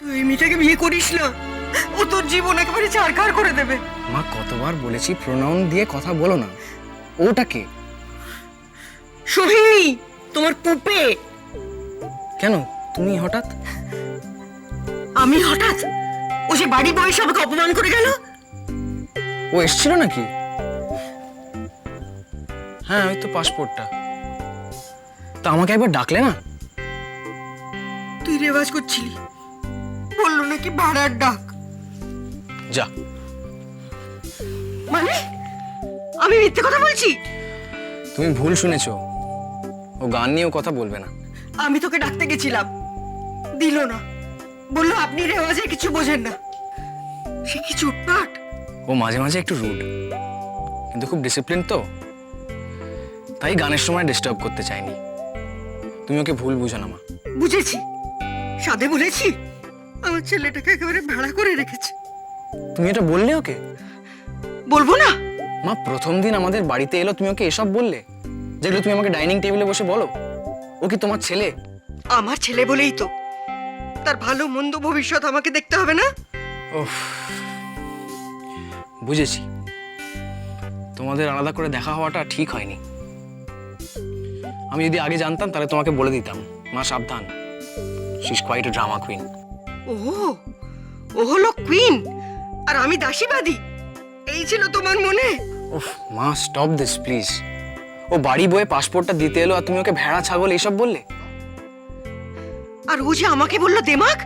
তুই মেয়েটাকে বিয়ে করিস না, ও তোর জীবন একেবারে ছারখার করে দেবে। মা কতবার বলেছি প্রোনাউন দিয়ে কথা বলো না। ওটা কে? সোহিনী, তোমার পুপে। কেন তুমি হঠাৎ? আমি হঠাৎ? ও যে বাড়ি বয়সে আমাকে অপমান করে গেল। ও এসেছিল নাকি? হ্যাঁ ওই তো পাসপোর্টটা। তা আমাকে একবার ডাকলে না? তুই রেওয়াজ করছিলি, বললো নাকি ভাড়ার ডাক। যা। মানে আমি মিথ্যে কথা বলছি? তুমি ভুল শুনেছো, ও গান নিয়েও কথা বলবে না। আমি তোকে ডাকতে গেছিলাম, দিল না, বললো আপনি রেওয়াজে কিছু বোঝেন না। সে কি চুটপাট। ও মাঝে মাঝে একটু রুড, কিন্তু খুব ডিসিপ্লিন তো, তাই গানের সময় ডিস্টার্ব করতে চাইনি। তুমি ওকে ভুল বুঝো না মা। বুঝেছি, সাধে বলেছি। আমার ছেলেটাকে একেবারে ভাড়া করে রেখেছে। তুমি এটা বললে ওকে? বলবো না? মা প্রথম দিন আমাদের বাড়িতে এলো, তুমি ওকে এসব বললে, যেগুলো তুমি আমাকে ডাইনিং টেবিলে বসে বলো। ও কি তোমার ছেলে? আমার ছেলে বলেই তো তার ভালো মন্দ ভবিষ্যৎ আমাকে দেখতে হবে না? ওহ, বুঝেছি, তোমাদের আলাদা করে দেখা হওয়াটা ঠিক হয়নি। আমি যদি আগে জানতাম তাহলে তোমাকে বলে দিতাম, মা সাবধান, she is quite a drama queen. ও, ও হলো কুইন আর আমি দাসীবাদী, এই ছিল তোমার মনে? ওহ মা, স্টপ দিস প্লিজ। ও বাড়ি বয়ে পাসপোর্টটা দিতে এলো আর তুমি ওকে ভেড়া ছাগল এইসব বললে। আর ও যে আমাকে বললো দেমাক।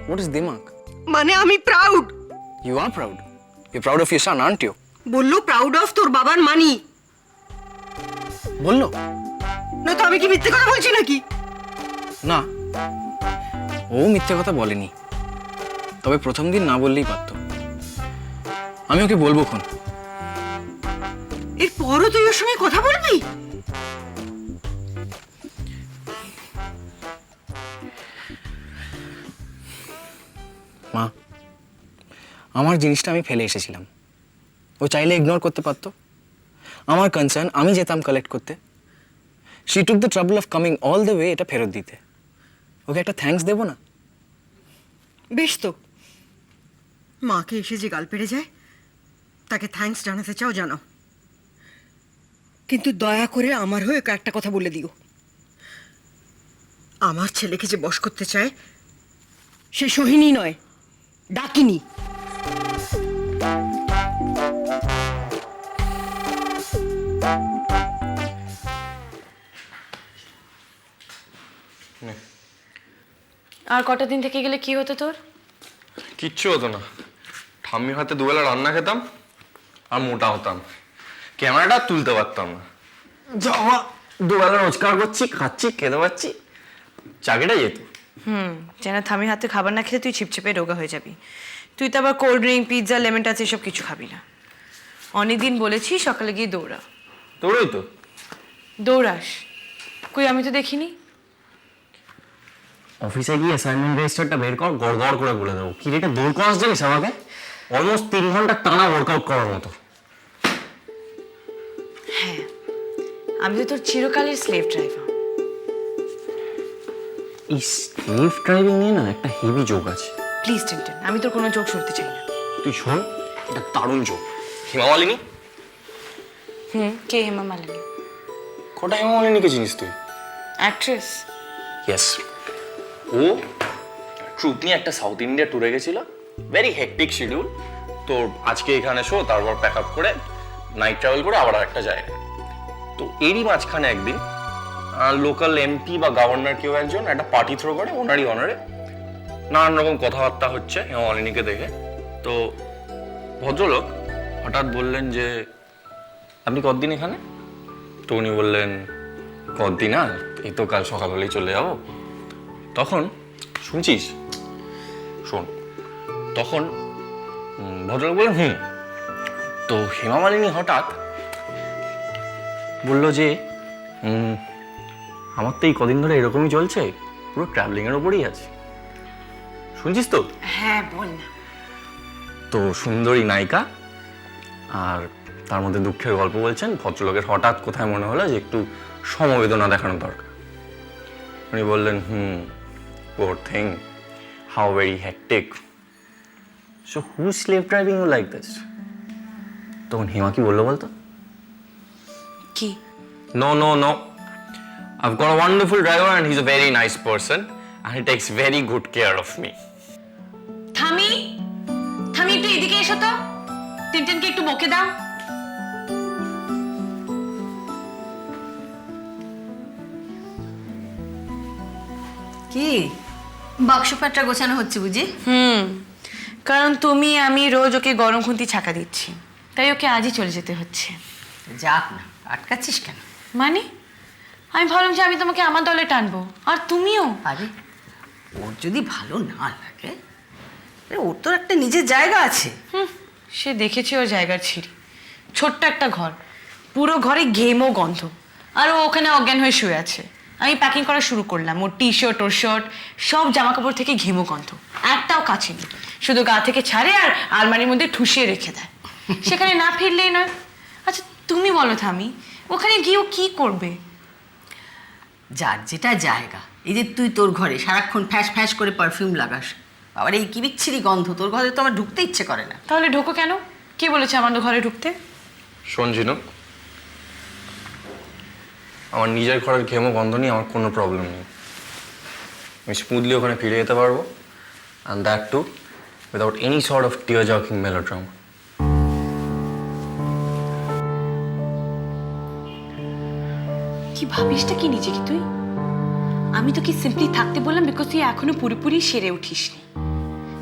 হোয়াট ইজ দিমাগ? মানে আমি proud. You are proud? You proud of your son, aren't you? বললো প্রাউড অফ তোর বাবার মানি। বললো না তো আমি কি মিথ্যে কথা বলছি নাকি? না, ও মিথ্যে কথা বলেনি, তবে প্রথম দিন না বললেই পারতো। আমি ওকে বলবো খন। এরপরও তুই ওর সঙ্গে কথা বলবি? মা, আমার জিনিসটা আমি ফেলে এসেছিলাম, ও চাইলে ইগনোর করতে পারতো। আমার কনসার্ন আমি যেতাম কালেক্ট করতে। She took the trouble of coming all the way এটা ফেরত দিতে। ওকে একটা থ্যাঙ্কস দেবো না? বেশ তো, মাকে এসে যে গাল পেড়ে যায় তাকে থ্যাঙ্কস জানাতে চাও জানাও, কিন্তু দয়া করে আমার হয়ে একটা কথা বলে দিও। আমার ছেলেকে যে বশ করতে চায় সে সোহিনী নয়, ডাকিনী। আর কটা দিন থেকে গেলে কি হতো তোর? কিচ্ছু হতো না, ঠাম্মির হাতে দুবেলা রান্না খেতাম আর মোটা হতাম। ক্যামেরাটা তুলতে পারতাম না। জমা দুবেলা রোজগার করছি, খাচ্ছি, খেতে পাচ্ছি, চাকরিটা যেত। যেন থামির হাতে খাবার না খেলে তুই ছিপছিপে রোগা হয়ে যাবি। তুই তো আবার cold drink, pizza, lemon touch এসব কিছু খাবি না। অনেকদিন বলেছি সকালে গিয়ে দৌড়া। তোরই তো দৌড়াস? কই আমি তো দেখিনি। অফিসে গিয়ে অ্যাসাইনমেন্ট রেজিস্টারটা বের কর, গড়গড় করে বলে দেবো। কি রেটে দৌড় করাস জানিস আমাকে? অলমোস্ট 3 ঘন্টা টানা ওয়ার্কআউট করার মতো। হ্যাঁ, আমি তো তোর চিরকালের স্লেভ ড্রাইভার। এই স্লিভ ড্রাইভিং নিয়ে না একটা হেভি যোগ আছে। প্লিজ টিনটিন, আমি তোর কোনো জোক শুনতে চাই না। তুই শোন, এটা দারুণ যোগ। হেমা মালিনী? কে হেমা মালিনী? কটা হেমা মালিনীকে চিনিস তুই? অ্যাক্ট্রেস? ইয়েস, ও ট্রুপ নিয়ে একটা সাউথ ইন্ডিয়া ট্যুরে গেছিল। Very hectic schedule. তো আজকে এখানে শো, তারপর প্যাক আপ করে নাইট ট্রাভেল করে আবার একটা জায়গায়। তো এরই মাঝখানে একদিন লোকাল এমপি বা গভর্নর কেউ একজন একটা পার্টি থ্রো করে ওনারই অনারে। নানান রকম কথাবার্তা হচ্ছে হেমা মালিনীকে দেখে। তো ভদ্রলোক হঠাৎ বললেন যে আপনি কতদিন এখানে? তো উনি বললেন কতদিন আর, এই তো কাল সকাল হলেই চলে যাবো। তখন শুনছিস, শোন, তখন ভদ্রলোক বললেন তো হেমা মালিনী হঠাৎ বললো যে আমার তো এই কদিন ধরে এরকমই চলছে, পুরো ট্রাভেলিংয়ের ওপরই আছে। শুনছিস তো? হ্যাঁ বল না। তো সুন্দরী নায়িকা আর তার মধ্যে দুঃখের গল্প বলছেন। ভদ্রলোকের হঠাৎ কোথায় মনে হলো যে একটু সমবেদনা দেখানো দরকার। উনি বললেন পোর thing, how very hectic. So who's slave driving you like this? তখন হিমা কি বললো বলতো? কি? No. I've got a wonderful driver and he's a very nice person and he takes very good care of me. থামি একটু এদিকে এসো তো, টিনটিনকে একটু বকে দাও। কি বাক্স পাট্টা গোছানো হচ্ছে বুঝি? কারণ তুমি আমি রোজ ওকে গরম খুন্তি ছাকা দিচ্ছি, তাই ওকে আজই চলে যেতে হচ্ছে। যাক না, আটকাচ্ছিস কেন? মানে আমি ভাবলাম যে আমি তোমাকে আমার দলে টানবো, আর তুমিও। আরে ওর যদি ভালো না লাগে, ওর তো একটা নিজের জায়গা আছে। সে দেখেছি ওর জায়গার ছিঁড়ি, ছোট্ট একটা ঘর, পুরো ঘরে ঘেমো গন্ধ, আর ও ওখানে অজ্ঞান হয়ে শুয়ে আছে। আমি প্যাকিং করা শুরু করলাম, ওর টি শার্ট ওর শার্ট সব জামা কাপড় থেকে ঘেমো গন্ধ, একটাও কাছে নেই, শুধু গা থেকে ছাড়ে আর আলমারির মধ্যে ঠুসিয়ে রেখে দেয়। সেখানে না ফিরলেই নয়। আচ্ছা তুমি বলো থামি, ওখানে গিয়েও কি করবে? যার যেটা জায়গা। এই যে তুই তোর ঘরে সারাক্ষণ ফ্যাস ফ্যাস করে পারফিউম লাগাস, আবার এই কি বিচ্ছিরি গন্ধ, তোর ঘরে তো আমার ঢুকতে ইচ্ছে করে না। তাহলে ঢোকো কেন? কে বলেছে আমাদের ঘরে ঢুকতে? শোন ঝিনুক, আমার নিজের ঘরের ঘেমো গন্ধ নিয়ে আমার কোনো প্রবলেম নেই। আমি স্মুথলি ওখানে ফিরে যেতে পারবো, and that too without any sort of tear jerking melodrama. কি ভাবিসটা কি নিজেকে তুই? আমি তোকে সিম্পলি থাকতে বললাম বিকজ তুই এখনো পুরোপুরি সেরে উঠিসনি।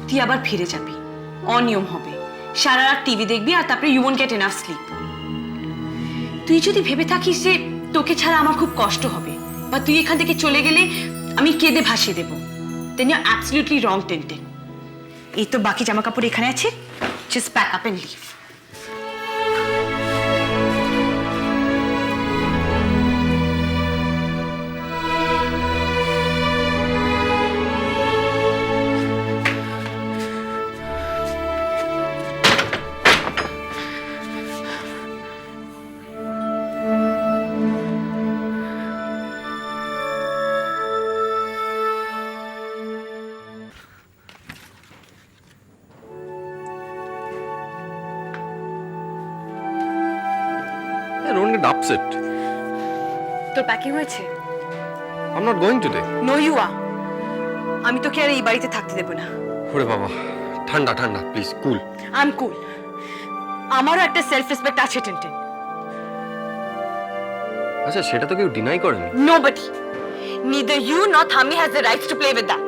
তুই আবার ফিরে যাবি, অনিয়ম হবে, সারা রাত টিভি দেখবি, আর তারপরে you won't get enough sleep. তুই যদি ভেবে থাকিস যে তোকে ছাড়া আমার খুব কষ্ট হবে, বা তুই এখান থেকে চলে গেলে আমি কেঁদে ভাসিয়ে দেবো, দেন ইউ অ্যাবসলিউটলি রং টেন্টেন। এই তো বাকি জামা কাপড় এখানে আছে, just pack up and leave. Don't get upset. তোর প্যাকিং হয়েছে? I'm not going today. No you are. আমি তোকে আর এই বাড়িতে থাকতে দেবো না। ওরে বাবা, ঠান্ডা প্লিজ, কুল। আই এম কুল। আমারও একটা সেলফ রেসপেক্ট আছে টেনটেন। আচ্ছা, সেটা তো কেউ ডিনাই করেনি। Nobody, neither you nor Thami has the rights to play with that.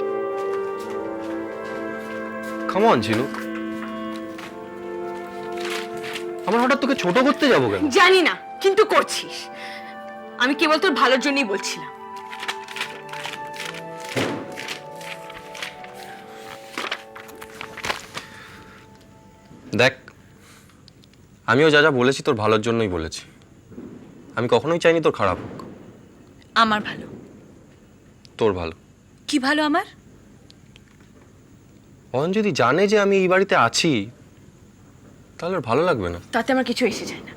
Come on Jhinuk, আমরা হঠাৎ তোকে ছোট করতে যাবো কেন? জানি না, কিন্তু করছিস। আমি কেবল তোর ভালোর জন্যই বলছিলাম। দেখ, আমিও যা বলেছি তোর ভালোর জন্যই বলেছি। আমি কখনোই চাইনি তোর খারাপ হোক। আমার ভালো? তোর ভালো। কি ভালো আমার? অয়ন যদি জানে যে আমি এই বাড়িতে আছি, তাহলে ওর ভালো লাগবে না। তাতে আমার কিছু এসে যায় না।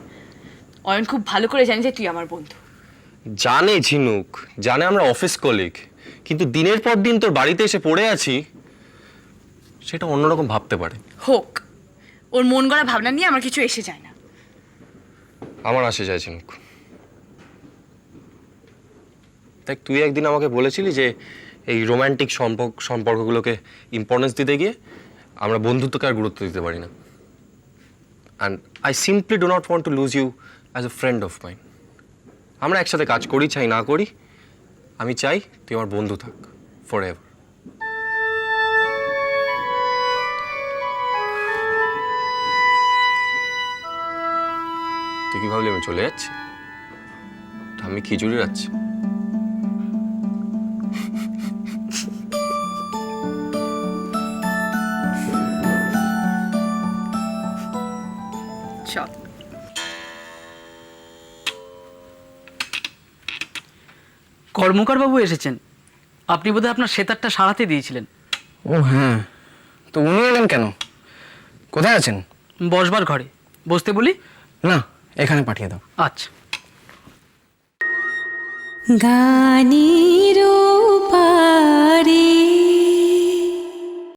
অয়ন খুব ভালো করে জানে যে তুই আমার বন্ধু। জানে ঝিনুক, জানে আমরা অফিস কলিগ, কিন্তু দিনের পর দিন তোর বাড়িতে এসে পড়ে আছি, সেটা অন্যরকম ভাবতে পারে। হোক, ওর মন গড়া ভাবনা নিয়ে আমার কিছু এসে যায় না। আমার আসে যায় ঝিনুক। দেখ, তুই একদিন আমাকে বলেছিলি যে এই রোম্যান্টিক সম্পর্কগুলোকে ইম্পর্টেন্স দিতে গিয়ে আমরা বন্ধুত্বকে আর গুরুত্ব দিতে পারি না। And I simply do not want to lose you as a friend of mine. আমরা একসাথে কাজ করি চাই না করি, আমি চাই তুই আমার বন্ধু থাক ফর এভার। তুই কি ভাবলি আমি চলে যাচ্ছি? আমি খিচুড়ি যাচ্ছি। চল। কর্মকার বাবু এসেছেন। আপনি বোধহয় আপনার সেতারটা সারাতে দিয়েছিলেন। ও হ্যাঁ, তো উনি এলেন কেন? কোথায় আছেন? বসবার ঘরে। বসতে বলি? না, এখানে পাঠিয়ে দাও। আচ্ছা। গানের পারে